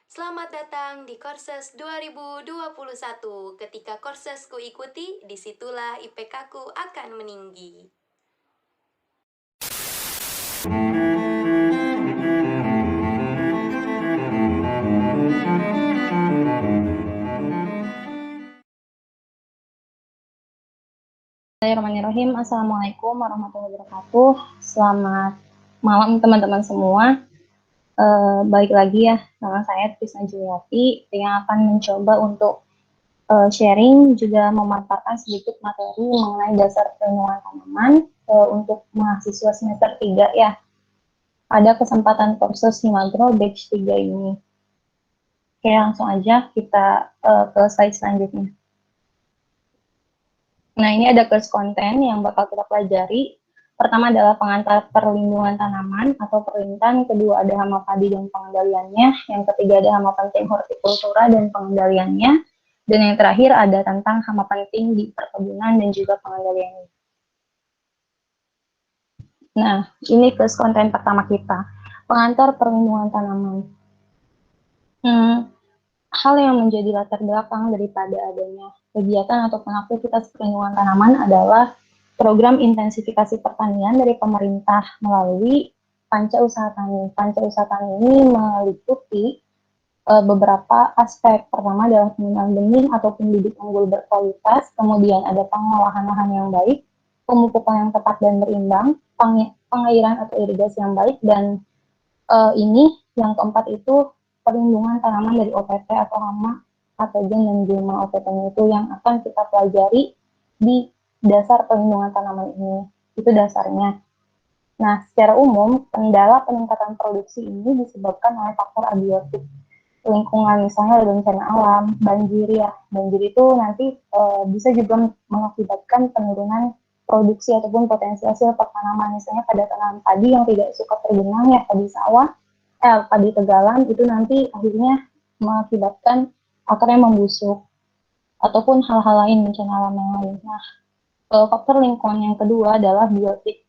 Selamat datang di Korses 2021. Ketika Korses ku ikuti, disitulah IPK ku akan meninggi. Bismillahirrahmanirrahim. Assalamualaikum warahmatullahi wabarakatuh. Selamat malam teman-teman semua. Balik lagi ya, nama saya Trisna Juliati yang akan mencoba untuk sharing juga memaparkan sedikit materi mengenai dasar penyuluhan tanaman untuk mahasiswa semester 3 ya. Pada kesempatan kursus Himagro batch 3 ini. Oke, langsung aja kita ke slide selanjutnya. Nah, ini ada course konten yang bakal kita pelajari. Pertama adalah pengantar perlindungan tanaman atau perlintan, kedua ada hama padi dan pengendaliannya, yang ketiga ada hama penting hortikultura dan pengendaliannya, dan yang terakhir ada tentang hama penting di perkebunan dan juga pengendaliannya. Nah, ini course konten pertama kita, pengantar perlindungan tanaman. Hal yang menjadi latar belakang daripada adanya kegiatan ataupun aktivitas perlindungan tanaman adalah program intensifikasi pertanian dari pemerintah melalui Panca Usaha Tani. Panca Usaha Tani ini meliputi beberapa aspek. Pertama adalah penggunaan benih ataupun bibit unggul berkualitas, kemudian ada pengolahan lahan yang baik, pemupukan yang tepat dan berimbang, pengairan atau irigasi yang baik, dan ini yang keempat itu perlindungan tanaman dari OPT atau hama, patogen, dan jelma OPT-nya itu yang akan kita pelajari di dasar perlindungan tanaman ini. Itu dasarnya. Nah, secara umum, kendala peningkatan produksi ini disebabkan oleh faktor abiotik. Lingkungan, misalnya ada bencana alam, banjir ya. Banjir itu nanti bisa juga mengakibatkan penurunan produksi ataupun potensi hasil pertanaman. Misalnya pada tanaman padi yang tidak suka tergenang ya, padi sawah, padi tegalan itu nanti akhirnya mengakibatkan akarnya membusuk ataupun hal-hal lain, bencana alam yang lain. Nah, faktor lingkungan yang kedua adalah biotik.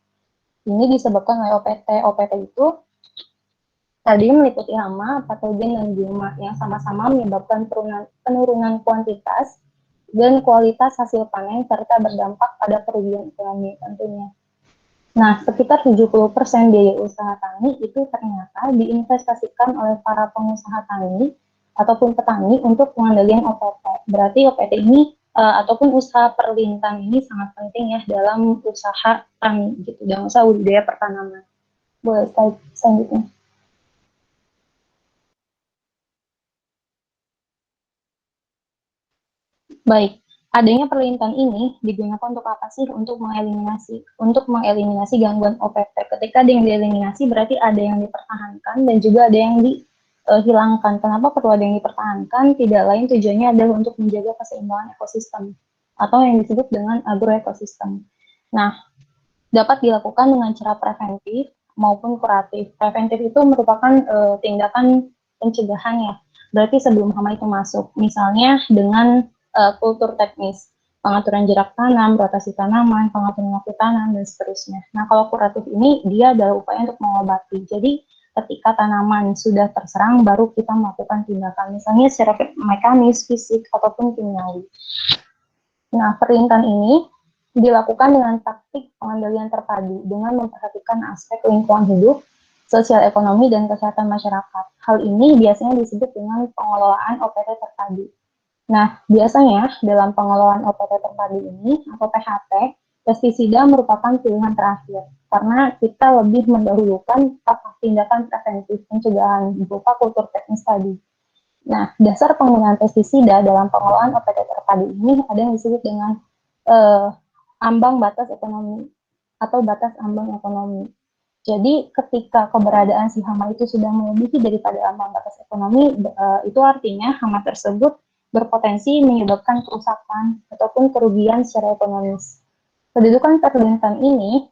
Ini disebabkan oleh OPT. OPT itu tadi meliputi hama, patogen, dan bioma yang sama-sama menyebabkan penurunan kuantitas dan kualitas hasil panen serta berdampak pada kerugian ekonomi tentunya. Nah, sekitar 70% biaya usaha tani itu ternyata diinvestasikan oleh para pengusaha tani ataupun petani untuk pengendalian OPT. Berarti OPT ini ataupun usaha perlintan ini sangat penting ya dalam usaha tani gitu, dalam usaha budidaya pertanaman. Boleh selanjutnya. Baik, adanya perlintan ini digunakan untuk apa sih? Untuk mengeliminasi gangguan OPT. Ketika ada yang dieliminasi berarti ada yang dipertahankan dan juga ada yang dihilangkan. Kenapa perlu ada yang dipertahankan? Tidak lain tujuannya adalah untuk menjaga keseimbangan ekosistem atau yang disebut dengan agroekosistem. Nah, dapat dilakukan dengan cara preventif maupun kuratif. Preventif itu merupakan tindakan pencegahan ya. Berarti sebelum hama itu masuk. Misalnya dengan kultur teknis, pengaturan jarak tanam, rotasi tanaman, pengaturan waktu tanam, dan seterusnya. Nah, kalau kuratif ini dia adalah upaya untuk mengobati. Jadi, ketika tanaman sudah terserang, baru kita melakukan tindakan, misalnya secara mekanis, fisik, ataupun kimiawi. Nah, perlintan ini dilakukan dengan taktik pengendalian terpadu dengan memperhatikan aspek lingkungan hidup, sosial ekonomi, dan kesehatan masyarakat. Hal ini biasanya disebut dengan pengelolaan OPT terpadu. Nah, biasanya dalam pengelolaan OPT terpadu ini atau PHT, pestisida merupakan pilihan terakhir karena kita lebih mendahulukan tindakan preventif pencegahan berupa kultur teknis tadi. Nah, dasar penggunaan pestisida dalam pengelolaan OPT terpadu ini ada yang disebut dengan ambang batas ekonomi atau batas ambang ekonomi. Jadi ketika keberadaan si hama itu sudah melebihi daripada ambang batas ekonomi, itu artinya hama tersebut berpotensi menyebabkan kerusakan ataupun kerugian secara ekonomis. Kedudukan perlintan ini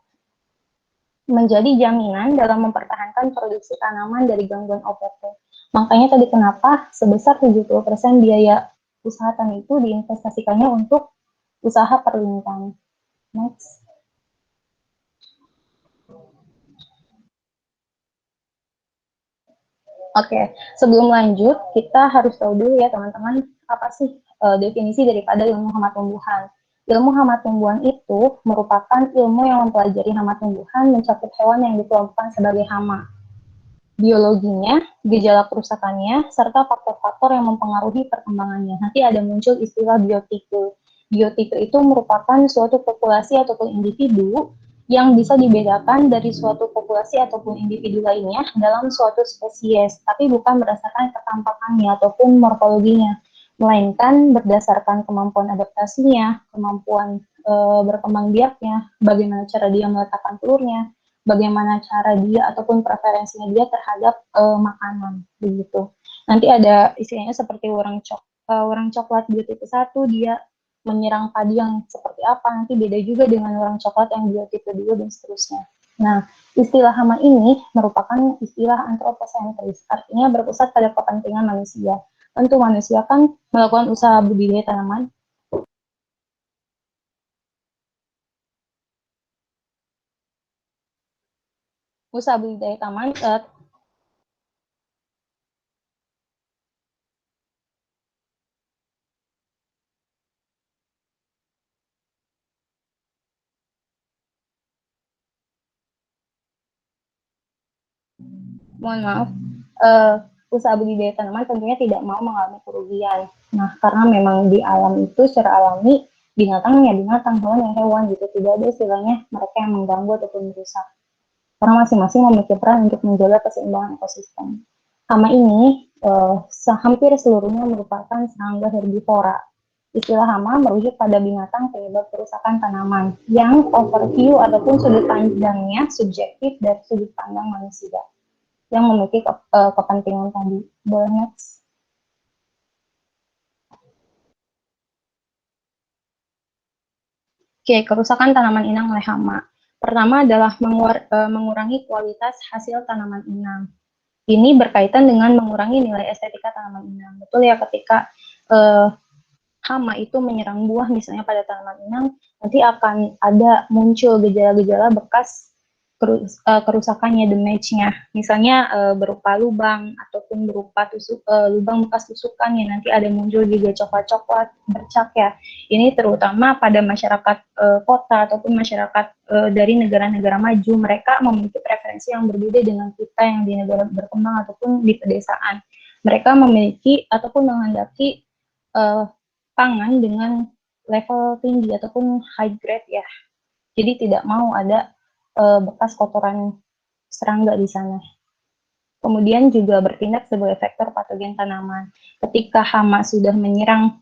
menjadi jaminan dalam mempertahankan produksi tanaman dari gangguan OPT. Makanya tadi kenapa sebesar 70% biaya usaha tani itu diinvestasikannya untuk usaha perlintan. Next. Oke, sebelum lanjut, kita harus tahu dulu ya teman-teman, apa sih definisi daripada ilmu hama tumbuhan. Ilmu hama tumbuhan itu merupakan ilmu yang mempelajari hama tumbuhan mencakup hewan yang dikelompokkan sebagai hama. Biologinya, gejala kerusakannya, serta faktor-faktor yang mempengaruhi perkembangannya. Nanti ada muncul istilah biotikel. Biotikel itu merupakan suatu populasi ataupun individu yang bisa dibedakan dari suatu populasi ataupun individu lainnya dalam suatu spesies, tapi bukan berdasarkan ketampakannya ataupun morfologinya, melainkan berdasarkan kemampuan adaptasinya, kemampuan berkembang biaknya, bagaimana cara dia meletakkan telurnya, bagaimana cara dia ataupun preferensinya dia terhadap makanan begitu. Nanti ada istilahnya seperti orang coklat biotipe 1 dia menyerang padi yang seperti apa, nanti beda juga dengan orang coklat yang biotipe 2 dan seterusnya. Nah, istilah hama ini merupakan istilah antroposentris, artinya berpusat pada kepentingan manusia. Tentu manusia kan melakukan usaha budidaya tanaman, usaha budidaya taman mohon maaf, usaha budidaya tanaman tentunya tidak mau mengalami kerugian. Nah, karena memang di alam itu secara alami binatang ya binatang, hewan ya hewan gitu. Tidak ada istilahnya mereka yang mengganggu ataupun merusak. Karena masing-masing memiliki peran untuk menjaga keseimbangan ekosistem. Hama ini hampir seluruhnya merupakan serangga herbivora. Istilah hama merujuk pada binatang penyebab kerusakan tanaman yang overview ataupun sudut pandangnya subjektif dari sudut pandang manusia yang memiliki kepentingan tadi. Boleh next? Oke, kerusakan tanaman inang oleh hama. Pertama adalah mengurangi kualitas hasil tanaman inang. Ini berkaitan dengan mengurangi nilai estetika tanaman inang. Betul ya, ketika hama itu menyerang buah misalnya pada tanaman inang, nanti akan ada muncul gejala-gejala bekas kerusakannya, damage-nya. Misalnya berupa lubang ataupun berupa lubang bekas tusukan ya, nanti ada muncul juga coklat-coklat bercak ya. Ini terutama pada masyarakat kota ataupun masyarakat dari negara-negara maju, mereka memiliki preferensi yang berbeda dengan kita yang di negara berkembang ataupun di pedesaan. Mereka memiliki ataupun menghendaki pangan dengan level tinggi ataupun high grade ya. Jadi tidak mau ada bekas kotoran serangga di sana. Kemudian juga bertindak sebagai faktor patogen tanaman. Ketika hama sudah menyerang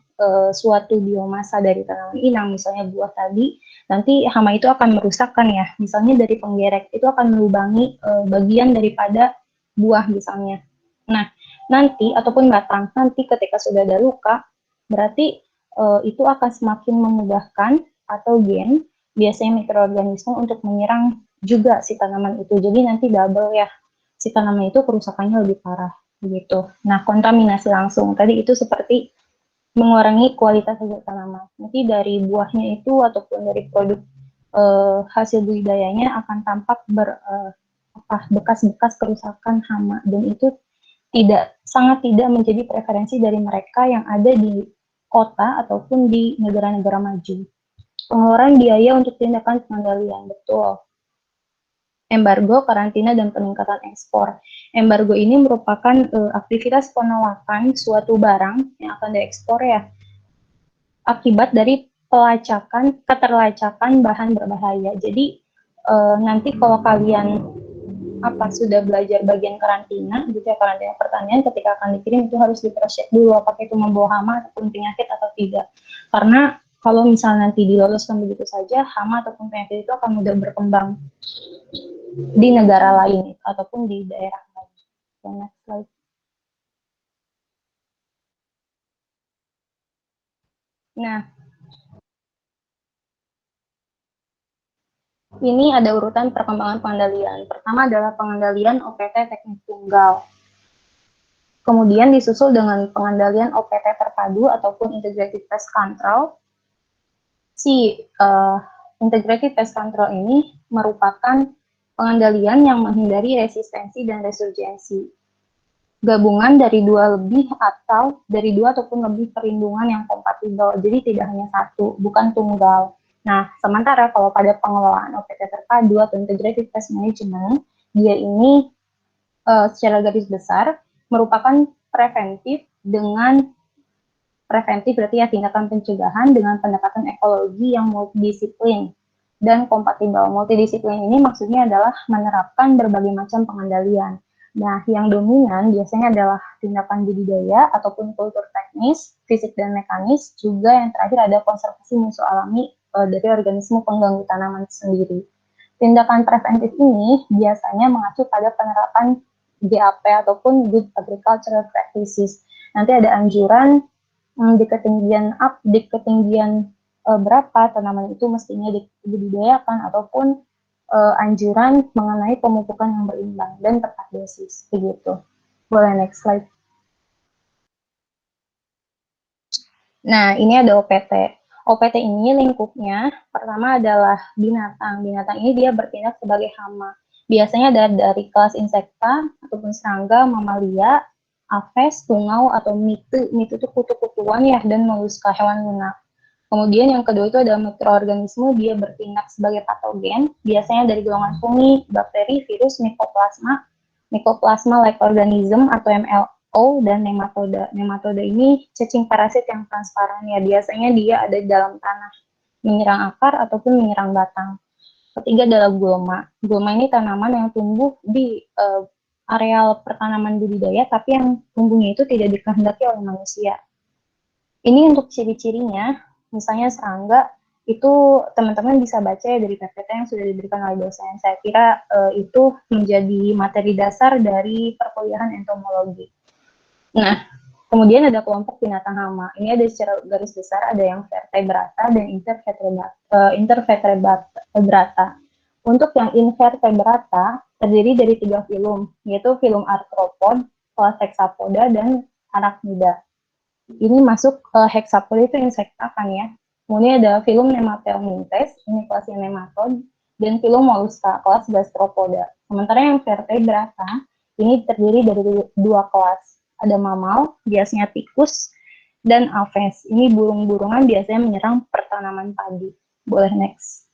suatu biomasa dari tanaman inang, misalnya buah tadi, nanti hama itu akan merusakkan ya. Misalnya dari penggerek, itu akan melubangi bagian daripada buah misalnya. Nah, nanti ataupun batang, nanti ketika sudah ada luka, berarti itu akan semakin memudahkan patogen, biasanya mikroorganisme untuk menyerang juga si tanaman itu. Jadi nanti double ya, si tanaman itu kerusakannya lebih parah begitu. Nah, kontaminasi langsung tadi itu seperti mengurangi kualitas hasil tanaman. Nanti dari buahnya itu ataupun dari produk hasil budidayanya akan tampak bekas-bekas kerusakan hama, dan itu sangat tidak menjadi preferensi dari mereka yang ada di kota ataupun di negara-negara maju. Pengeluaran biaya untuk tindakan pengendalian, betul. Embargo, karantina, dan peningkatan ekspor. Embargo ini merupakan aktivitas penolakan suatu barang yang akan diekspor ya, akibat dari keterlacakan bahan berbahaya. Jadi nanti kalau kalian sudah belajar bagian karantina, gitu ya, karantina pertanian, ketika akan dikirim itu harus di-cross-check dulu apakah itu membawa hama ataupun penyakit atau tidak. Karena kalau misalnya nanti diloloskan begitu saja, hama ataupun penyakit itu akan mudah berkembang di negara lain ataupun di daerah lain. Next slide. Nah, ini ada urutan perkembangan pengendalian. Pertama adalah pengendalian OPT teknik tunggal. Kemudian disusul dengan pengendalian OPT terpadu ataupun integrated pest control. Si integrated pest control ini merupakan pengendalian yang menghindari resistensi dan resurgensi. gabungan dari dua lebih atau dari dua ataupun lebih perlindungan yang kompatibel. Jadi tidak hanya satu, bukan tunggal. Nah, sementara kalau pada pengelolaan OPT terpadu atau Integrated Pest Management, dia ini secara garis besar merupakan preventif berarti ya tindakan pencegahan dengan pendekatan ekologi yang multidisiplin dan kompatibel. Multidisiplin ini maksudnya adalah menerapkan berbagai macam pengendalian. Nah, yang dominan biasanya adalah tindakan budidaya ataupun kultur teknis, fisik dan mekanis, juga yang terakhir ada konservasi musuh alami dari organisme pengganggu tanaman sendiri. Tindakan preventif ini biasanya mengacu pada penerapan GAP ataupun Good Agricultural Practices. Nanti ada anjuran di ketinggian berapa tanaman itu mestinya dibudidayakan ataupun anjuran mengenai pemupukan yang berimbang dan tepat dosis begitu. Boleh next slide. Nah, ini ada OPT. OPT ini lingkupnya pertama adalah binatang. Binatang ini dia bertindak sebagai hama. Biasanya dari kelas insekta ataupun serangga, mamalia, aves, tungau, atau mitu. Mitu itu kutu-kutuan ya, dan moluska, hewan lunak. Kemudian yang kedua itu ada mikroorganisme, dia bertindak sebagai patogen, biasanya dari golongan fungi, bakteri, virus, mycoplasma like organism atau MLO, dan nematoda. Nematoda ini cacing parasit yang transparan ya, biasanya dia ada di dalam tanah, menyerang akar ataupun menyerang batang. Ketiga adalah gulma. Gulma ini tanaman yang tumbuh di areal pertanaman budidaya, tapi yang tumbuhnya itu tidak dikehendaki oleh manusia. Ini untuk ciri-cirinya, misalnya serangga, itu teman-teman bisa baca ya dari PPT yang sudah diberikan oleh dosen. Saya kira itu menjadi materi dasar dari perkuliahan entomologi. Nah, kemudian ada kelompok binatang hama. Ini ada secara garis besar, ada yang vertebrata dan intervertebrata. Untuk yang invertebrata, terdiri dari 3 filum, yaitu filum arthropod, kelas hexapoda, dan arachnida. Ini masuk hexapoda itu insekta kan ya. Kemudian ada filum Nematelmintes, ini kelasnya nematod, dan filum mollusca, kelas gastropoda. Sementara yang vertebrata, ini terdiri dari 2 kelas. Ada mamal, biasanya tikus, dan aves. Ini burung-burungan biasanya menyerang pertanaman padi. Boleh next.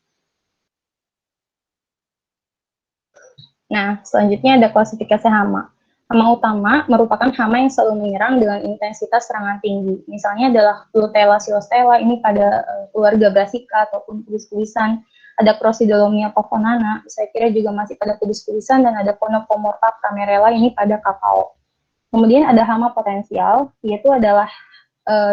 Nah, selanjutnya ada klasifikasi hama. Hama utama merupakan hama yang selalu menyerang dengan intensitas serangan tinggi. Misalnya adalah Lutella silostella, ini pada keluarga Brassica ataupun kuis-kuisan. Ada Crocidolomia poconana, saya kira juga masih pada kuis-kuisan, dan ada Ponopomorpha camerella, ini pada kakao. Kemudian ada hama potensial, yaitu adalah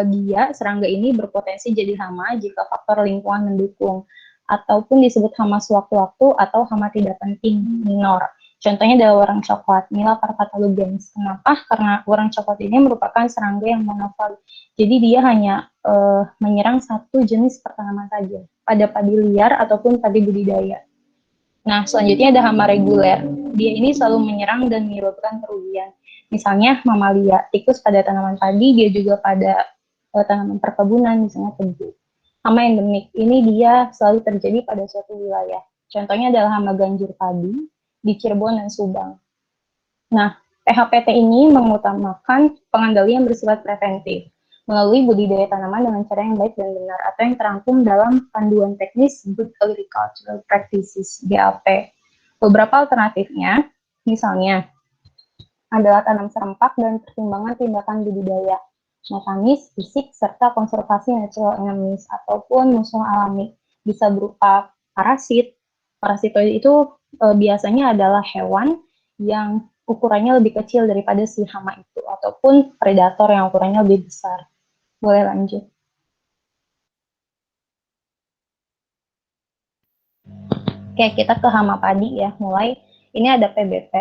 dia, serangga ini berpotensi jadi hama jika faktor lingkungan mendukung, ataupun disebut hama sewaktu-waktu atau hama tidak penting, minor. Contohnya adalah warang coklat, Mila parpatalugens. Kenapa? Karena warang coklat ini merupakan serangga yang monofag. Jadi dia hanya menyerang satu jenis pertanaman saja, pada padi liar ataupun padi budidaya. Nah, selanjutnya ada hama reguler. Dia ini selalu menyerang dan menyebabkan kerugian. Misalnya mamalia, tikus pada tanaman padi, dia juga pada tanaman perkebunan, misalnya tebu. Hama endemik, ini dia selalu terjadi pada suatu wilayah. Contohnya adalah hama ganjur padi di Cirebon dan Subang. Nah, PHPT ini mengutamakan pengendalian bersifat preventif melalui budidaya tanaman dengan cara yang baik dan benar, atau yang terangkum dalam panduan teknis Good Agricultural Practices, GAP. Beberapa alternatifnya, misalnya, adalah tanam serempak dan pertimbangan tindakan budidaya, mekanis, fisik, serta konservasi natural enemies, ataupun musuh alami. Bisa berupa parasit. Parasitoid itu biasanya adalah hewan yang ukurannya lebih kecil daripada si hama itu, ataupun predator yang ukurannya lebih besar. Boleh lanjut. Oke, kita ke hama padi ya. Mulai, ini ada PBP,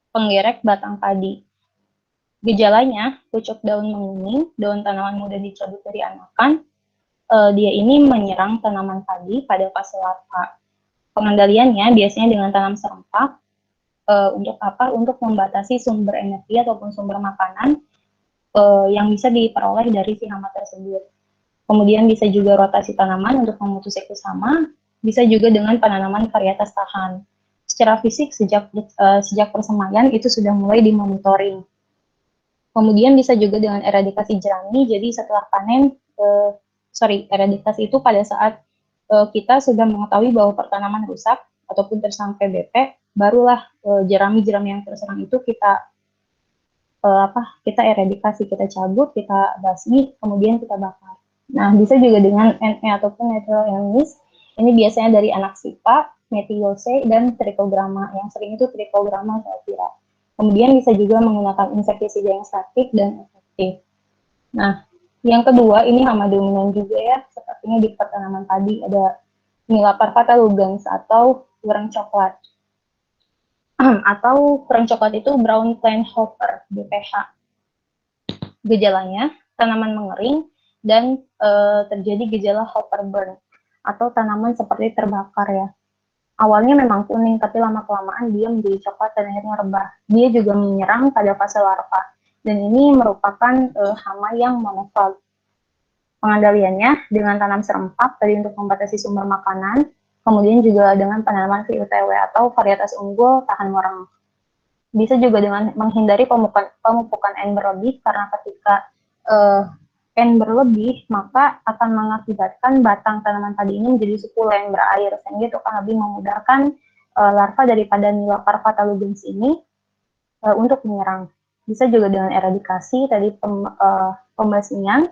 penggerek batang padi. Gejalanya, pucuk daun menguning, daun tanaman muda dicabut dari anakan. Dia ini menyerang tanaman padi pada fase larva. Pengendaliannya biasanya dengan tanam serempak. Untuk apa? Untuk membatasi sumber energi ataupun sumber makanan yang bisa diperoleh dari si hama tersebut. Kemudian bisa juga rotasi tanaman untuk memutus siklus hama, bisa juga dengan penanaman varietas tahan. Secara fisik sejak persemaian itu sudah mulai dimonitoring. Kemudian bisa juga dengan eradikasi jerami, jadi setelah panen, eradikasi itu pada saat kita sudah mengetahui bahwa pertanaman rusak ataupun terserang PBP, barulah jerami-jerami yang terserang itu kita eradikasi, kita cabut, kita basmi, kemudian kita bakar. Nah, bisa juga dengan NE ataupun natural enemies. Ini biasanya dari anak sipa, metiose, dan trikograma. Yang sering itu trikograma saya kira. Kemudian bisa juga menggunakan insektisida yang statik dan efektif. Nah, yang kedua ini hama dominan juga ya, sepertinya di pertanaman padi ada Milaparvata lugans atau urang coklat. Atau urang coklat itu brown plant hopper, BPH. Gejalanya tanaman mengering dan terjadi gejala hopper burn atau tanaman seperti terbakar ya. Awalnya memang kuning, tapi lama-kelamaan dia menjadi coklat dan akhirnya rebah. Dia juga menyerang pada fase larva, dan ini merupakan hama yang monofag. Pengandaliannya dengan tanam serempak tadi untuk membatasi sumber makanan, kemudian juga dengan penanaman VUTW atau varietas unggul tahan mereng. Bisa juga dengan menghindari pemupukan N berlebih, karena ketika N berlebih, maka akan mengakibatkan batang tanaman padi ini menjadi sukulen berair, sehingga itu akan lebih memudahkan larva daripada Milaparvata lugans ini untuk menyerang. Bisa juga dengan eradikasi, tadi pembasmian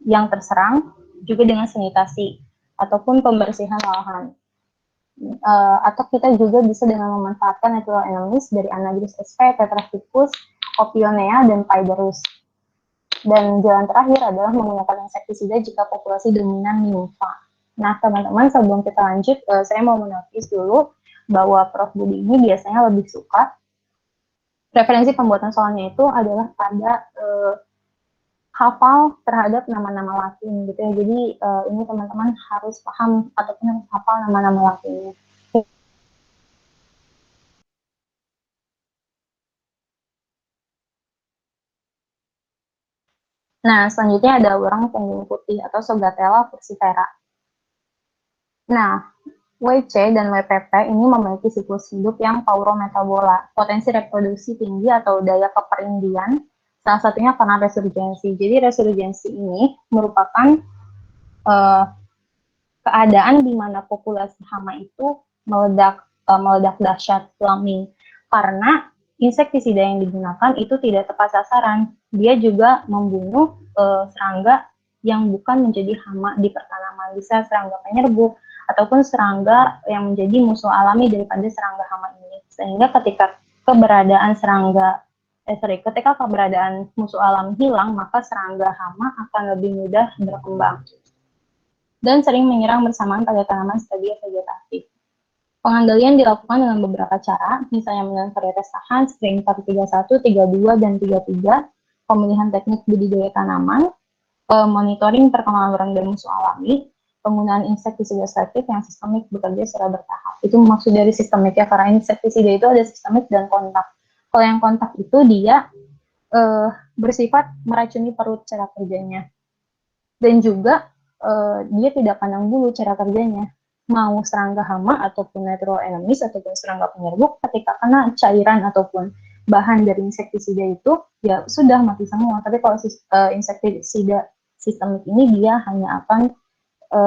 yang terserang, juga dengan sanitasi, ataupun pembersihan lahan. Atau kita juga bisa dengan memanfaatkan natural enemies dari Anagris sp, Tetrasticus, Opionea, dan Piderus. Dan jalan terakhir adalah menggunakan insektisida jika populasi dominan nimfa. Nah, teman-teman, sebelum kita lanjut, saya mau menotis dulu bahwa Prof. Budi ini biasanya lebih suka referensi pembuatan soalnya itu adalah pada hafal terhadap nama-nama Latin gitu ya. Jadi ini teman-teman harus paham ataupun harus hafal nama-nama Latinnya. Nah, selanjutnya ada urang punggung putih atau Sogatella fursifera. Nah, WC dan WPP ini memiliki siklus hidup yang paurometabola, potensi reproduksi tinggi atau daya keperindian, salah satunya karena resurgensi. Jadi resurgensi ini merupakan keadaan di mana populasi hama itu meledak dahsyat flaming, karena insektisida yang digunakan itu tidak tepat sasaran. Dia juga membunuh serangga yang bukan menjadi hama di pertanaman, bisa serangga penyerbuk ataupun serangga yang menjadi musuh alami daripada serangga hama ini. Sehingga ketika ketika keberadaan musuh alami hilang, maka serangga hama akan lebih mudah berkembang dan sering menyerang bersamaan pada tanaman stadia vegetatif. Pengandalian dilakukan dengan beberapa cara, misalnya dengan varietas tahan, spring 431, 32, dan 33, pemilihan teknik budidaya tanaman, monitoring perkembangan urang dan musuh alami, penggunaan insektisida selektif yang sistemik bekerja secara bertahap. Itu maksud dari sistemik ya, karena insektisida itu ada sistemik dan kontak. Kalau yang kontak itu dia bersifat meracuni perut cara kerjanya. Dan juga dia tidak pandang bulu cara kerjanya. Mau serangga hama ataupun natural enemies ataupun serangga penyerbuk, ketika kena cairan ataupun bahan dari insektisida itu, ya sudah mati semua. Tapi kalau insektisida sistemik ini, dia hanya akan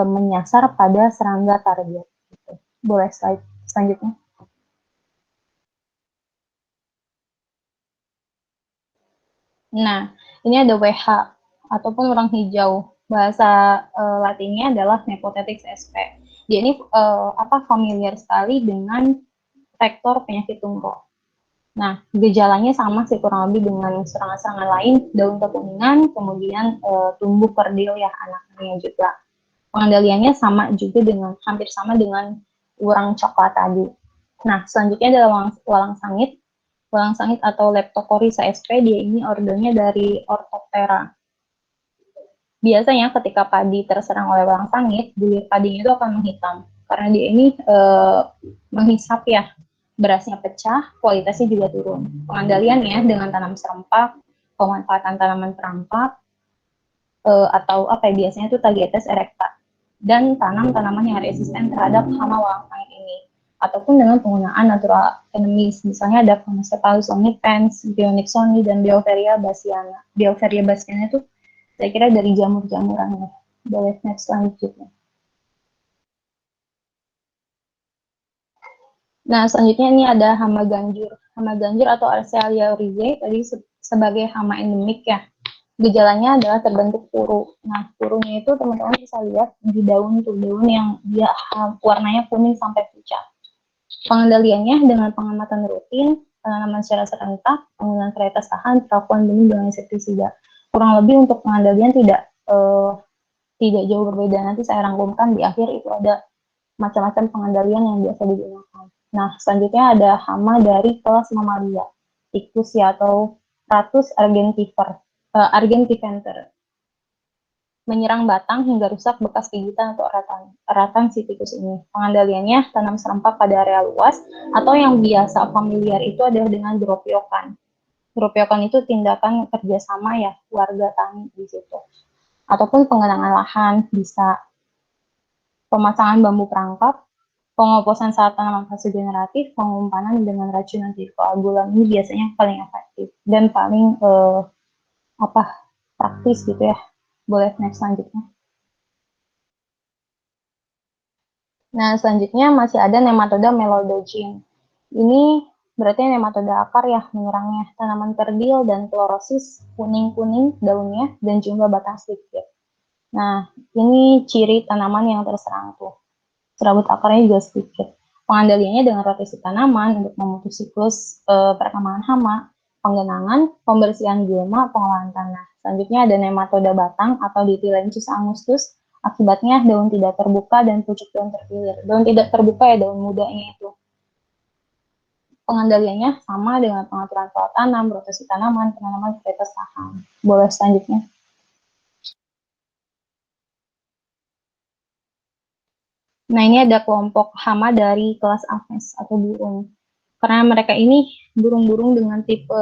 menyasar pada serangga target. Gitu. Boleh slide selanjutnya. Nah, ini ada WH ataupun urang hijau. Bahasa Latinnya adalah Nepothetix sp. Dia ini familiar sekali dengan vektor penyakit tungkok. Nah, gejalanya sama sih kurang lebih dengan serangan-serangan lain, daun kekuningan, kemudian tumbuh kerdil ya anaknya juga. Pengendaliannya hampir sama dengan urang coklat tadi. Nah, selanjutnya adalah walang sangit. Walang sangit atau Leptocoryza sp, dia ini ordonya dari Orthoptera. Biasanya ketika padi terserang oleh walang sangit, bulir padinya itu akan menghitam, karena dia ini menghisap ya, berasnya pecah, kualitasnya juga turun. Pengandaliannya dengan tanam serempak, pemanfaatan tanaman perangkap, atau biasanya itu Tagetes erecta, dan tanam tanaman yang resisten terhadap hama walang sangit ini. ataupun dengan penggunaan natural enemies. Misalnya ada Phonocephalus longipens, Bionyxoni, dan Beauveria bassiana. Beauveria bassiana itu saya kira dari jamur-jamuran ya. Boleh next selanjutnya. Nah, selanjutnya ini ada hama ganjur. Hama ganjur atau Arcelia oryzae tadi sebagai hama endemik ya. Gejalanya adalah terbentuk puru. Nah, purunya itu teman-teman bisa lihat di daun tuh, daun yang dia warnanya kuning sampai pucat. Pengendaliannya dengan pengamatan rutin, penanaman secara serentak, penggunaan varietas tahan, perakuan benih dengan insektisida. Kurang lebih untuk pengendalian tidak jauh berbeda. Nanti saya rangkumkan di akhir itu ada macam-macam pengendalian yang biasa digunakan. Nah, selanjutnya ada hama dari kelas Mamalia, tikus ya atau Ratus argentiventer. Menyerang batang hingga rusak bekas gigitan atau eratan si tikus ini. Pengendaliannya tanam serempak pada area luas atau yang biasa familiar itu adalah dengan dropiokan. Dropiokan itu tindakan kerjasama ya warga tani di situ. Ataupun pengenangan lahan bisa pemasangan bambu perangkap, pengoposan saat tanaman fase generatif, pengumpanan dengan racun antikoagulan ini biasanya paling efektif dan paling praktis gitu ya. Boleh next selanjutnya. Nah, selanjutnya masih ada nematoda melodogene. Ini berarti nematoda akar ya menyerangnya. Tanaman kerdil dan klorosis kuning-kuning daunnya dan jumlah batang sedikit. Nah, ini ciri tanaman yang terserang tuh. Serabut akarnya juga sedikit. Pengendaliannya dengan rotasi tanaman untuk memutus siklus perkembangan hama, penggenangan, pembersihan gulma, pengolahan tanah. Selanjutnya ada nematoda batang atau Dithylenchus angustus. Akibatnya daun tidak terbuka dan pucuk daun terkilir. Daun tidak terbuka ya daun mudanya itu. Pengendaliannya sama dengan pengaturan pola tanam, rotasi tanaman, penanaman varietas tahan. Boleh selanjutnya. Nah, ini ada kelompok hama dari kelas Aphes atau burung. Karena mereka ini burung-burung dengan tipe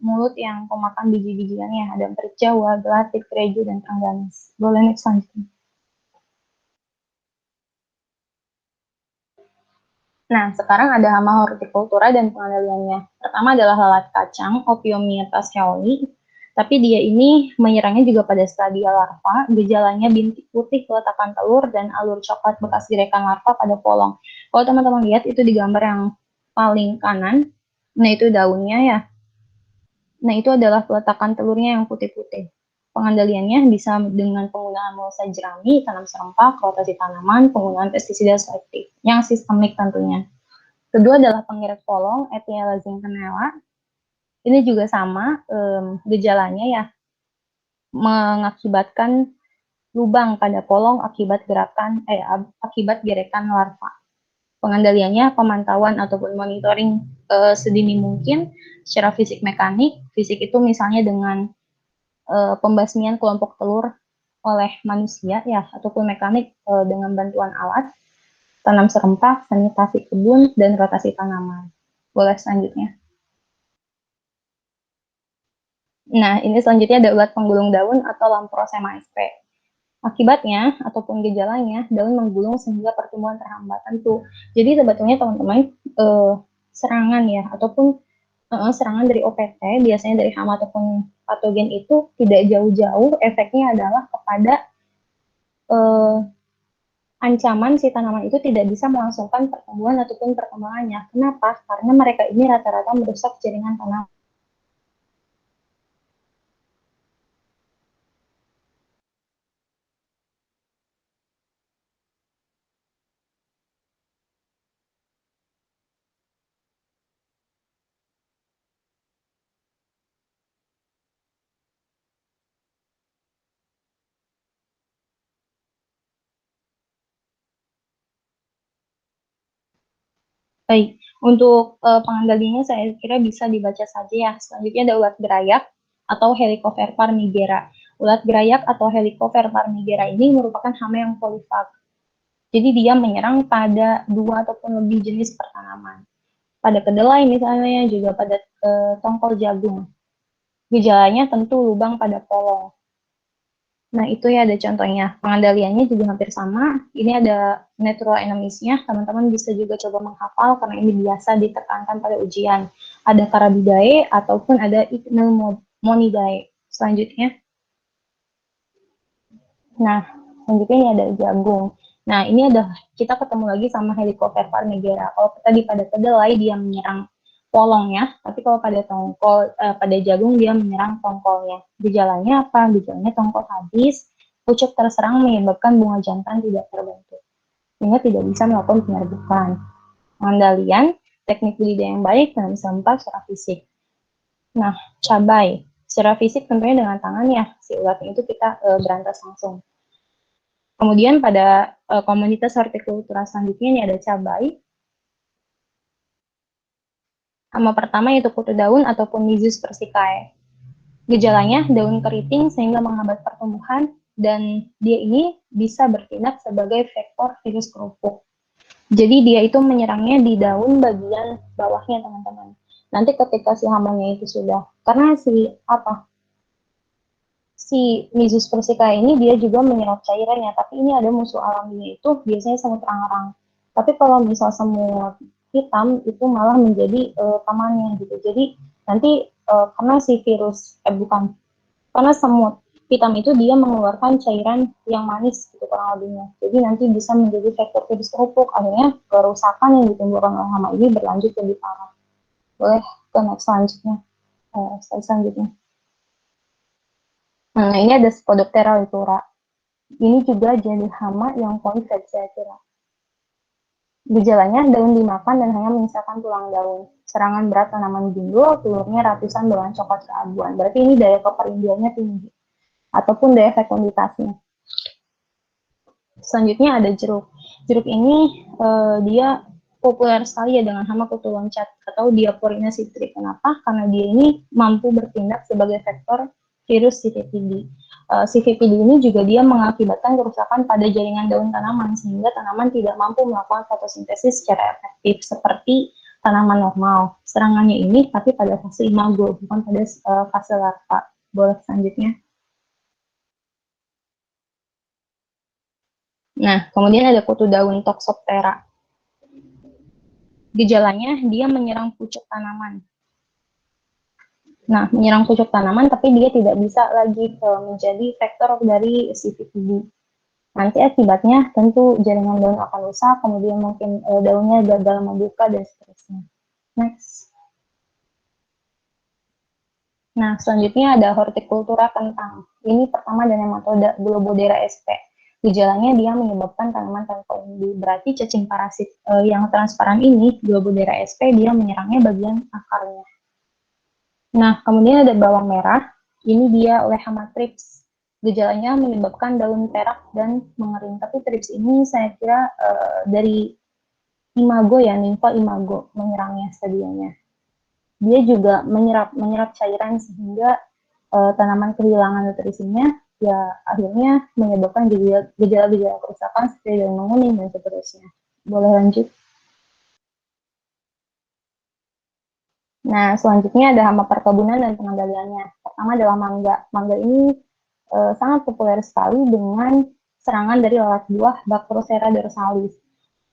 mulut yang pemakan biji-bijiannya. Ada emprit Jawa, gelatik, kerejo, dan trengganis. Boleh next selanjutnya. Nah, sekarang ada hama hortikultura dan pengendaliannya. Pertama adalah lalat kacang, Ophiomyeta scheoli. Tapi dia ini menyerangnya juga pada stadia larva, gejalanya bintik putih, peletakan telur, dan alur coklat bekas girekan larva pada polong. Kalau teman-teman lihat itu di gambar yang paling kanan, nah itu daunnya ya. Nah itu adalah peletakan telurnya yang putih-putih. Pengendaliannya bisa dengan penggunaan mulsa jerami, tanam serempak, rotasi tanaman, penggunaan pestisida selektif, yang sistemik tentunya. Kedua adalah pengirit polong, Etiella zinkenella. Ini juga sama, gejalanya ya, mengakibatkan lubang pada polong akibat gerekan larva. Pengendaliannya pemantauan ataupun monitoring sedini mungkin secara fisik mekanik. Fisik itu misalnya dengan pembasmian kelompok telur oleh manusia ya ataupun mekanik dengan bantuan alat, tanam serempak, sanitasi kebun, dan rotasi tanaman. Boleh selanjutnya. Nah, ini selanjutnya ada ulat penggulung daun atau Lamprosema sp. Akibatnya ataupun gejalanya daun menggulung sehingga pertumbuhan terhambat tentu. Jadi sebetulnya teman-teman serangan ya ataupun serangan dari OPT biasanya dari hama ataupun patogen itu tidak jauh-jauh, efeknya adalah kepada ancaman si tanaman itu tidak bisa melangsungkan pertumbuhan ataupun perkembangannya. Kenapa? Karena mereka ini rata-rata merusak jaringan tanaman. Baik, untuk pengendaliannya saya kira bisa dibaca saja ya. Selanjutnya ada ulat gerayak atau Helicoverpa nigera. Ulat gerayak atau Helicoverpa nigera ini merupakan hama yang polifag. Jadi dia menyerang pada 2 ataupun lebih jenis pertanaman. Pada kedelai misalnya, juga pada tongkol jagung. Gejalanya tentu lubang pada polong. Nah, itu ya ada contohnya. Pengendaliannya juga hampir sama. Ini ada natural enemies-nya. Teman-teman bisa juga coba menghafal karena ini biasa ditekankan pada ujian. Ada Carabidae ataupun ada Ichneumonidae. Selanjutnya, nah, selanjutnya ini ada jagung. Nah, ini ada kita ketemu lagi sama Helicoverpa nigra. Kalau kita pada kedelai dia menyerang polongnya, tapi kalau pada pada jagung dia menyerang tongkolnya. Gejalanya apa? Gejalanya tongkol habis, pucuk terserang menyebabkan bunga jantan tidak terbentuk, sehingga tidak bisa melakukan penyerbukan. Pengendalian, teknik budidaya yang baik, dan sempat secara fisik. Nah, cabai. Secara fisik tentunya dengan tangan ya, si ulatnya itu kita berantas langsung. Kemudian pada komunitas hortikultura selanjutnya ini ada cabai. Hama pertama yaitu kutu daun ataupun Myzus persicae. Gejalanya daun keriting sehingga menghambat pertumbuhan dan dia ini bisa bertindak sebagai vektor virus kerupuk. Jadi dia itu menyerangnya di daun bagian bawahnya teman-teman. Nanti ketika si hamanya itu sudah, karena si Myzus persicae ini dia juga menyerap cairannya, tapi ini ada musuh alaminya itu biasanya semut rangrang. Tapi kalau misal semut hitam itu malah menjadi pamannya gitu. Jadi nanti karena si virus bukan karena semut hitam itu dia mengeluarkan cairan yang manis gitu kurang lebihnya. Jadi nanti bisa menjadi faktor virus kerupuk, akhirnya kerusakan yang ditimbulkan oleh hama ini berlanjut lebih parah. Boleh ke next selanjutnya. Slide selanjutnya. Nah, ini ada Spodoptera litura. Ini juga jadi hama yang konflik saya kira. Gejalanya daun dimakan dan hanya menyisakan tulang daun. Serangan berat tanaman gundul, telurnya ratusan berwarna coklat keabuan. Berarti ini daya keperindiannya tinggi. Ataupun daya fekunditasnya. Selanjutnya ada jeruk. Jeruk ini dia populer sekali ya dengan hama kutu loncat atau Diaporina citri. Kenapa? Karena dia ini mampu bertindak sebagai vektor virus CVPD. CVPD ini juga dia mengakibatkan kerusakan pada jaringan daun tanaman sehingga tanaman tidak mampu melakukan fotosintesis secara efektif seperti tanaman normal. Serangannya ini tapi pada fase imago bukan pada fase larva. Boleh selanjutnya. Nah, kemudian ada kutu daun Toxoptera. Gejalanya dia menyerang pucuk tanaman. Nah, menyerang pucuk tanaman tapi dia tidak bisa lagi menjadi vektor dari CVPD. Nanti akibatnya tentu jaringan daun akan rusak, kemudian mungkin daunnya gagal membuka dan seterusnya. Next. Nah, selanjutnya ada hortikultura kentang. Ini pertama ada nematoda Globodera sp. Gejalanya dia menyebabkan tanaman tanpa umbi. Berarti cacing parasit yang transparan ini, Globodera sp, dia menyerangnya bagian akarnya. Nah, kemudian ada bawang merah. Ini dia oleh hama trips. Gejalanya menyebabkan daun perak dan mengering. Tapi trips ini saya kira dari imago ya, nimfa imago menyerangnya stadiumnya. Dia juga menyerap cairan sehingga tanaman kehilangan nutrisinya, ya akhirnya menyebabkan gejala-gejala kerusakan seperti daun menguning dan seterusnya. Boleh lanjut? Nah, selanjutnya ada hama perkebunan dan pengendaliannya. Pertama adalah mangga. Mangga ini sangat populer sekali dengan serangan dari lalat buah Bactrocera dorsalis.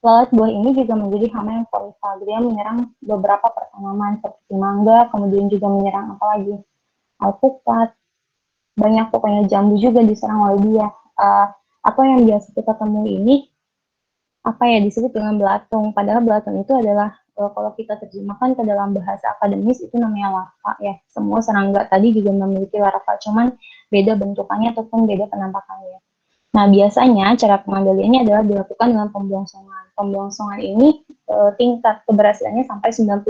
Lalat buah ini juga menjadi hama yang prolifer. Dia menyerang beberapa pertanaman seperti mangga, kemudian juga menyerang apa lagi? Alpukat, banyak pokoknya jambu juga diserang oleh dia. Atau yang biasa kita temui ini apa ya disebut dengan belatung. Padahal belatung itu adalah kalau kita terjemahkan ke dalam bahasa akademis itu namanya larva ya. Semua serangga tadi juga memiliki larva, cuman beda bentukannya ataupun beda penampakannya. Nah, biasanya cara pengendaliannya adalah dilakukan dengan pembongsongan. Pembongsongan ini tingkat keberhasilannya sampai 90%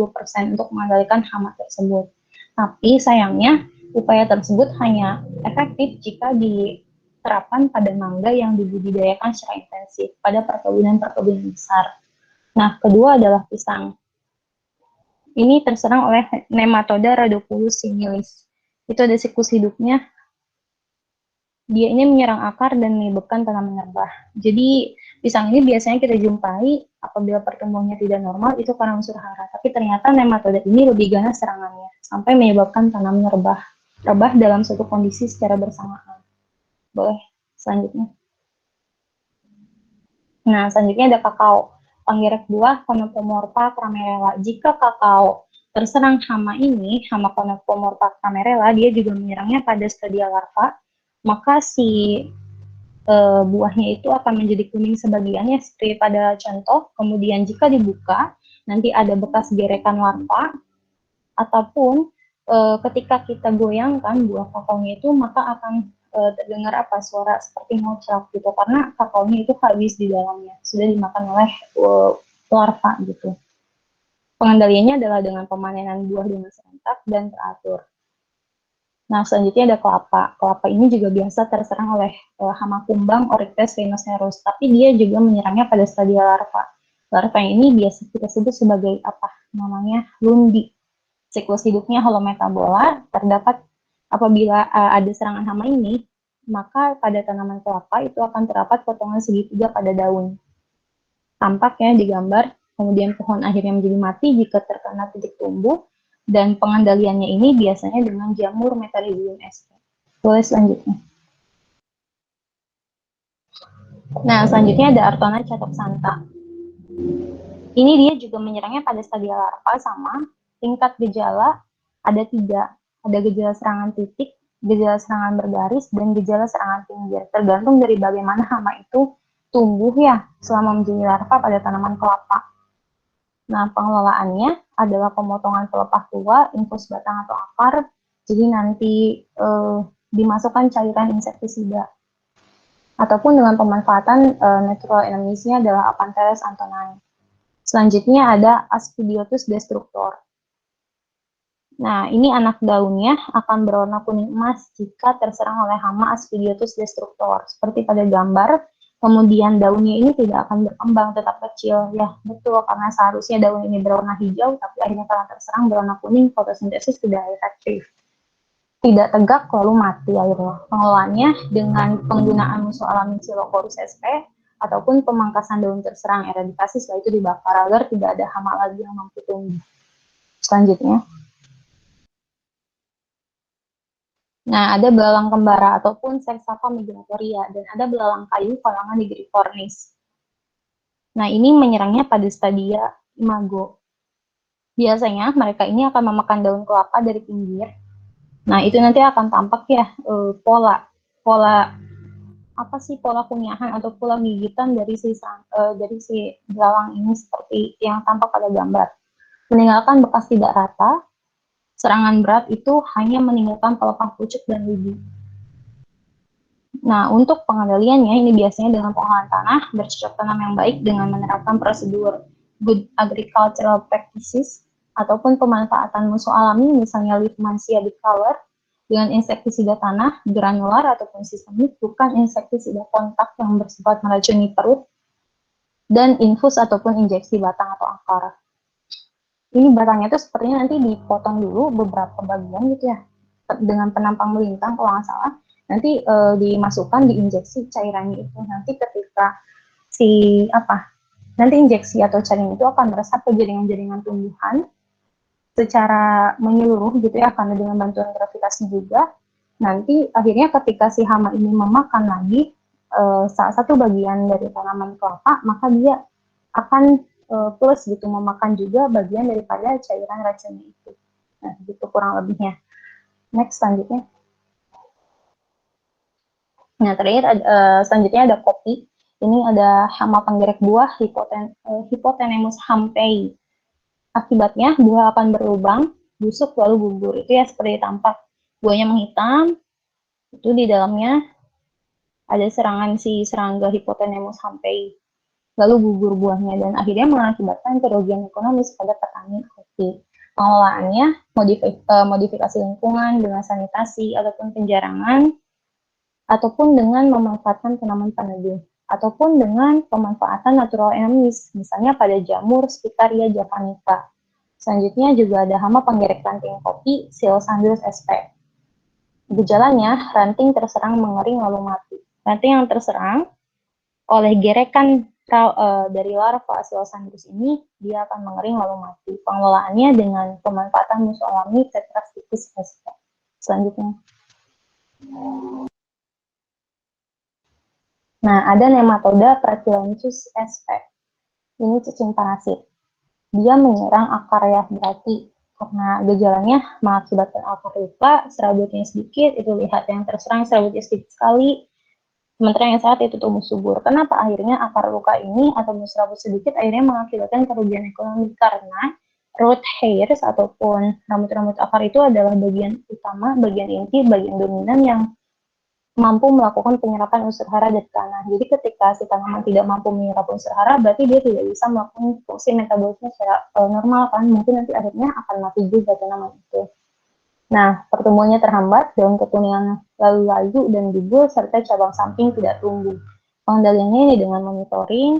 untuk mengendalikan hama tersebut. Tapi sayangnya upaya tersebut hanya efektif jika diterapkan pada mangga yang dibudidayakan secara intensif pada perkebunan-perkebunan besar. Nah, kedua adalah pisang. Ini terserang oleh nematoda Rhodopulus similis. Itu ada siklus hidupnya. Dia ini menyerang akar dan menyebabkan tanaman menyerah. Jadi pisang ini biasanya kita jumpai apabila pertumbuhannya tidak normal itu karena unsur hara. Tapi ternyata nematoda ini lebih ganas serangannya sampai menyebabkan tanaman rebah dalam suatu kondisi secara bersamaan. Boleh selanjutnya. Nah, selanjutnya ada kakao. Penggerak buah Conopomorpha pramerella. Jika kakao terserang hama ini, hama Conopomorpha pramerella, dia juga menyerangnya pada stadia larva, maka si buahnya itu akan menjadi kuning sebagiannya seperti pada contoh. Kemudian jika dibuka, nanti ada bekas gerekan larva, ataupun ketika kita goyangkan buah kakaonya itu, maka akan terdengar suara seperti ngocrak gitu, karena kakaonya itu habis di dalamnya, sudah dimakan oleh larva gitu. Pengendaliannya adalah dengan pemanenan buah dengan serentak dan teratur. Nah, selanjutnya ada kelapa. Kelapa ini juga biasa terserang oleh hama kumbang Oryctes rhinoceros, tapi dia juga menyerangnya pada stadia larva. Larva ini biasa kita sebut sebagai apa namanya? Lundi. Siklus hidupnya holometabola, terdapat apabila ada serangan hama ini, maka pada tanaman kelapa itu akan terdapat potongan segitiga pada daun. Tampaknya di gambar, kemudian pohon akhirnya menjadi mati jika terkena titik tumbuh, dan pengendaliannya ini biasanya dengan jamur Metarhizium sp. Boleh selanjutnya. Nah, selanjutnya ada Artona catoxantha. Ini dia juga menyerangnya pada stadia larva sama. Tingkat gejala ada 3. Ada gejala serangan titik, gejala serangan bergaris, dan gejala serangan pinggir. Tergantung dari bagaimana hama itu tumbuh ya selama menjadi larva pada tanaman kelapa. Nah, pengelolaannya adalah pemotongan pelepah tua, infus batang atau akar. Jadi nanti dimasukkan cairan insektisida. Ataupun dengan pemanfaatan natural enemies-nya adalah Aphanteres antonai. Selanjutnya ada Aspidiotus destructor. Nah, ini anak daunnya akan berwarna kuning emas jika terserang oleh hama Aspidiotus destructor. Seperti pada gambar, kemudian daunnya ini tidak akan berkembang, tetap kecil. Ya, betul, karena seharusnya daun ini berwarna hijau, tapi akhirnya karena terserang berwarna kuning, fotosintesis tidak efektif. Tidak tegak, lalu mati akhirnya. Pengelolaannya dengan penggunaan musuh alami Xylocorus sp, ataupun pemangkasan daun terserang, eradikasi, setelah itu dibakar agar tidak ada hama lagi yang mampu tumbuh. Selanjutnya. Nah, ada belalang kembara ataupun Sexapa migratoria, dan ada belalang kayu kalangan Nigricornis. Nah, ini menyerangnya pada stadia imago. Biasanya mereka ini akan memakan daun kelapa dari pinggir. Nah, itu nanti akan tampak ya pola apa sih, pola kunyahan atau pola gigitan dari si belalang ini seperti yang tampak pada gambar. Meninggalkan bekas tidak rata. Serangan berat itu hanya meninggalkan pelepah pucuk dan lidi. Nah, untuk pengendaliannya ini biasanya dengan pengolahan tanah, bercocok tanam yang baik dengan menerapkan prosedur good agricultural practices, ataupun pemanfaatan musuh alami, misalnya Lichtmansia color, dengan insektisida tanah, granular ataupun sistemik, bukan insektisida kontak yang bersifat meracuni perut, dan infus ataupun injeksi batang atau akar. Ini batangnya itu sepertinya nanti dipotong dulu beberapa bagian gitu ya, dengan penampang melintang kalau nggak salah, nanti dimasukkan, diinjeksi cairannya itu. Nanti ketika nanti injeksi atau cairan itu akan meresap ke jaringan-jaringan tumbuhan secara menyeluruh gitu ya, karena dengan bantuan gravitasi juga. Nanti akhirnya ketika si hama ini memakan lagi salah satu bagian dari tanaman kelapa, maka dia akan plus gitu memakan juga bagian daripada cairan racunnya itu. Nah, gitu kurang lebihnya. Next, selanjutnya. Nah, terakhir selanjutnya ada kopi. Ini ada hama penggerak buah Hypotenemus hampei. Akibatnya buah akan berlubang, busuk lalu gugur. Itu ya seperti tampak. Buahnya menghitam. Itu di dalamnya ada serangan si serangga Hypotenemus hampei. Lalu gugur buahnya dan akhirnya mengakibatkan kerugian ekonomis pada petani kopi. Pengelolaannya modifikasi lingkungan dengan sanitasi ataupun penjarangan, ataupun dengan memanfaatkan tanaman peneduh, ataupun dengan pemanfaatan natural enemies, misalnya pada jamur Spitaria javanica. Selanjutnya juga ada hama penggerek ranting kopi Psilocybus sp. Gejalanya, ranting terserang mengering lalu mati. Ranting yang terserang oleh gerekan dari larva Psilocybus ini, dia akan mengering lalu mati. Pengelolaannya dengan pemanfaatan musuh alami Tetrastipis sp. Selanjutnya. Nah, ada nematoda Prachilensis sp. Ini cacing parasit. Dia menyerang akar ya, berarti karena gejalanya mengakibatkan akar luka, serabutnya sedikit, itu lihat yang terserang serabutnya sedikit sekali, sementara yang sehat itu tumbuh subur. Kenapa akhirnya akar luka ini atau serabut sedikit akhirnya mengakibatkan kerugian ekonomi? Karena root hairs ataupun rambut-rambut akar itu adalah bagian utama, bagian inti, bagian dominan yang mampu melakukan penyerapan unsur hara dari tanah. Jadi ketika si tanaman tidak mampu menyerap unsur hara, berarti dia tidak bisa melakukan fungsi metabolisme secara normal kan. Mungkin nanti akhirnya akan mati juga tanaman itu. Nah, pertumbuhannya terhambat, daun kekuningan lalu layu dan gugur, serta cabang samping tidak tumbuh. Pengendaliannya ini dengan monitoring,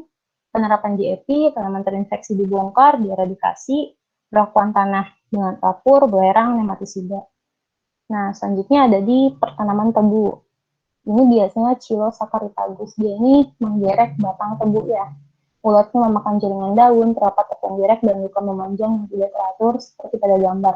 penerapan GEP, tanaman terinfeksi dibongkar, dieradikasi, perlakuan tanah dengan kapur, belerang, nematisida. Nah, selanjutnya ada di pertanaman tebu. Ini biasanya Chilosaccharitagus. Dia ini menggerek batang tebu ya. Ulatnya memakan jaringan daun, terdapat tepung gerek dan luka memanjang yang tidak teratur seperti pada gambar.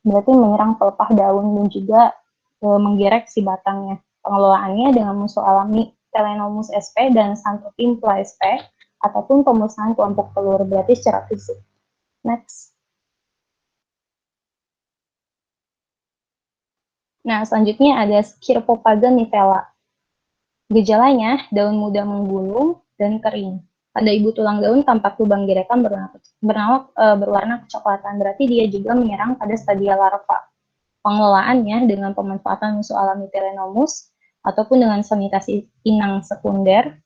Berarti menyerang pelepah daun dan juga menggerek si batangnya. Pengelolaannya dengan musuh alami Telenomus sp dan Xanthotympla sp ataupun pemusnahan kelompok telur, berarti secara fisik. Next. Nah, selanjutnya ada Scirpopaga nivella. Gejalanya, daun muda menggulung dan kering. Pada ibu tulang daun tampak lubang gerekan berwarna kecoklatan, berarti dia juga menyerang pada stadia larva. Pengelolaannya dengan pemanfaatan musuh alami Telenomus ataupun dengan sanitasi inang sekunder,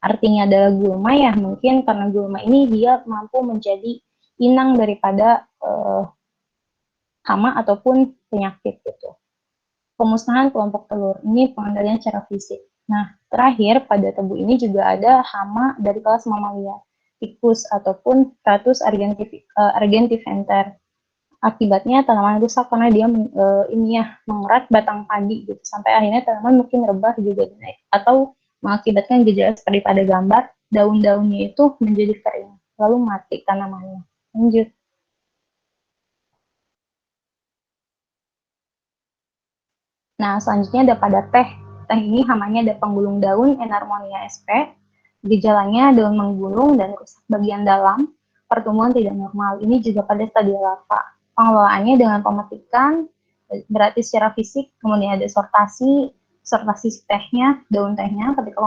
artinya adalah gulma ya, mungkin karena gulma ini dia mampu menjadi inang daripada hama ataupun penyakit gitu. Pemusnahan kelompok telur, ini pengendalian secara fisik. Nah, terakhir pada tebu ini juga ada hama dari kelas mamalia, tikus ataupun Tratus argentifenter. Akibatnya tanaman rusak karena dia mengerat batang padi gitu, sampai akhirnya tanaman mungkin rebah juga atau mengakibatkan gejala seperti pada gambar, daun-daunnya itu menjadi kering, lalu mati tanamannya. Lanjut. Nah, selanjutnya ada pada teh. Teh ini hamanya ada penggulung daun Enarmonia sp. Gejalanya daun menggulung dan rusak bagian dalam, pertumbuhan tidak normal. Ini juga pada stadia larva. Pengelolaannya dengan pemetikan, berarti secara fisik, kemudian ada sortasi tehnya, daun tehnya ketika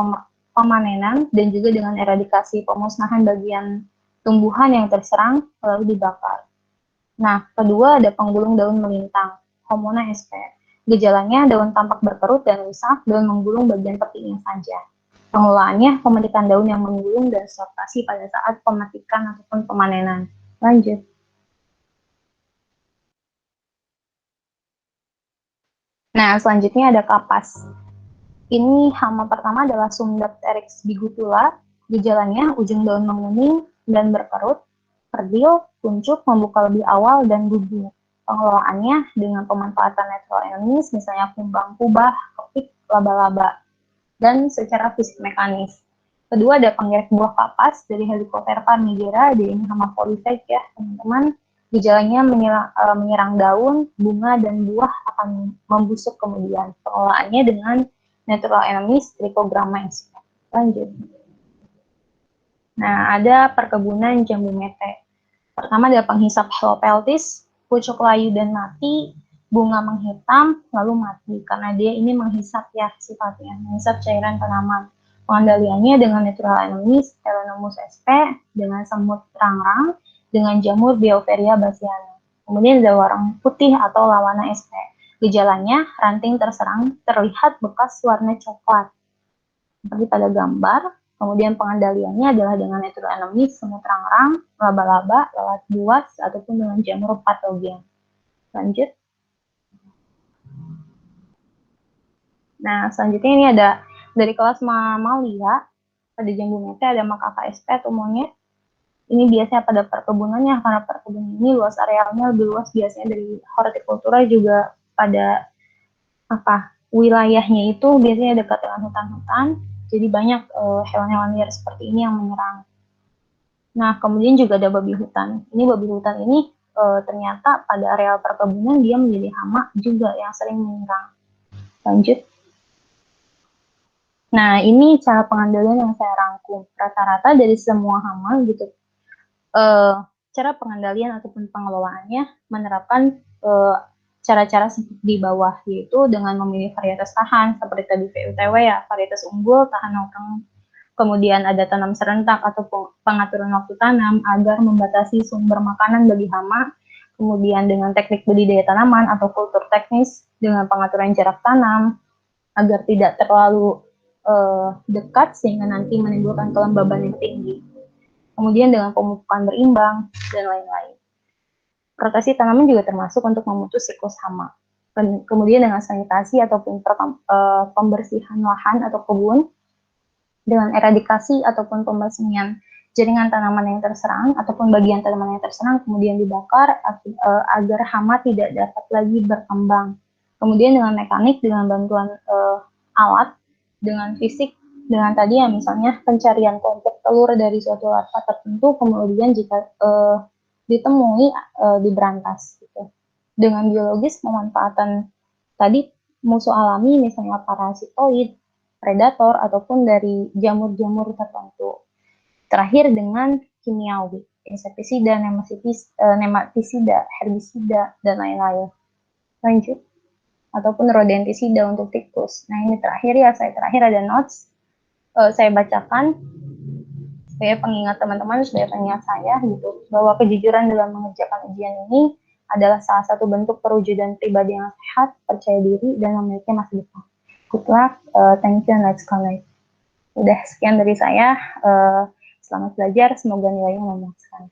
pemanenan, dan juga dengan eradikasi pemusnahan bagian tumbuhan yang terserang, lalu dibakar. Nah, kedua ada penggulung daun melintang, Homona sp. Gejalanya daun tampak berkerut dan rusak, daun menggulung bagian petinya saja. Pengelolaannya pemetikan daun yang menggulung dan sortasi pada saat pemetikan ataupun pemanenan. Lanjut. Nah, selanjutnya ada kapas. Ini hama pertama adalah Sumdapteryx bigutula. Gejalanya ujung daun menguning dan berkerut, kerdil, kuncup, membuka lebih awal, dan gugur. Pengelolaannya dengan pemanfaatan natural enemies, misalnya kumbang kubah, kepik, laba-laba, dan secara fisik mekanis. Kedua ada penggerak buah kapas dari Helicoverpa nigera, dia ini hama polifag ya teman-teman. Gejalanya menyerang daun, bunga, dan buah akan membusuk kemudian. Pengelolaannya dengan natural enemies Trichogramma sp. Lanjut. Nah, ada perkebunan jambu mete. Pertama ada penghisap Helopeltis, pucuk layu dan mati, bunga menghitam, lalu mati. Karena dia ini menghisap ya sifatnya, menghisap cairan tanaman. Pengendaliannya dengan natural enemies Telenomus sp, dengan semut rangrang, dengan jamur Beauveria bassiana. Kemudian ada warang putih atau lawana sp. Gejalanya, ranting terserang, terlihat bekas warna coklat. Seperti pada gambar, kemudian pengendaliannya adalah dengan natural enemies, semut rangrang, laba-laba, lalat buas, ataupun dengan jamur patogen. Lanjut. Nah, selanjutnya ini ada dari kelas mamalia, pada jambu mete ada Macaca sp atau monyet. Ini biasanya pada perkebunannya, karena perkebunan ini luas arealnya lebih luas biasanya dari hortikultura, juga pada wilayahnya itu biasanya dekat dengan hutan-hutan, jadi banyak hewan-hewan liar seperti ini yang menyerang. Nah, kemudian juga ada babi hutan. Ini babi hutan ini ternyata pada areal perkebunan dia menjadi hama juga yang sering menyerang. Lanjut. Nah, ini cara pengendalian yang saya rangkum. Rata-rata dari semua hama gitu, cara pengendalian ataupun pengelolaannya menerapkan cara-cara di bawah, yaitu dengan memilih varietas tahan, seperti tadi VUTW ya, varietas unggul, tahan nongkrong. Kemudian ada tanam serentak atau pengaturan waktu tanam agar membatasi sumber makanan bagi hama. Kemudian dengan teknik budidaya tanaman atau kultur teknis dengan pengaturan jarak tanam agar tidak terlalu dekat sehingga nanti menimbulkan kelembaban yang tinggi. Kemudian dengan pemupukan berimbang dan lain-lain. Rotasi tanaman juga termasuk untuk memutus siklus hama. Kemudian dengan sanitasi ataupun pembersihan lahan atau kebun, dengan eradikasi ataupun pembersihan jaringan tanaman yang terserang ataupun bagian tanaman yang terserang kemudian dibakar agar hama tidak dapat lagi berkembang. Kemudian dengan mekanik, dengan bantuan alat, dengan fisik, dengan tadi ya misalnya pencarian kelompok telur dari suatu larva tertentu, kemudian jika ditemui diberantas. Gitu. Dengan biologis, pemanfaatan tadi musuh alami misalnya parasitoid, predator, ataupun dari jamur-jamur tertentu. Terakhir dengan kimiawi, insektisida, nematisida, herbisida, dan lain-lain. Lanjut. Ataupun rodentisida untuk tikus. Nah ini terakhir ya, terakhir ada notes. Saya bacakan supaya pengingat teman-teman, supaya pengingat saya gitu, bahwa kejujuran dalam mengerjakan ujian ini adalah salah satu bentuk perwujudan pribadi yang sehat, percaya diri, dan memiliki masa depan. Good luck, thank you, and let's connect. Udah sekian dari saya, selamat belajar, semoga nilainya memuaskan.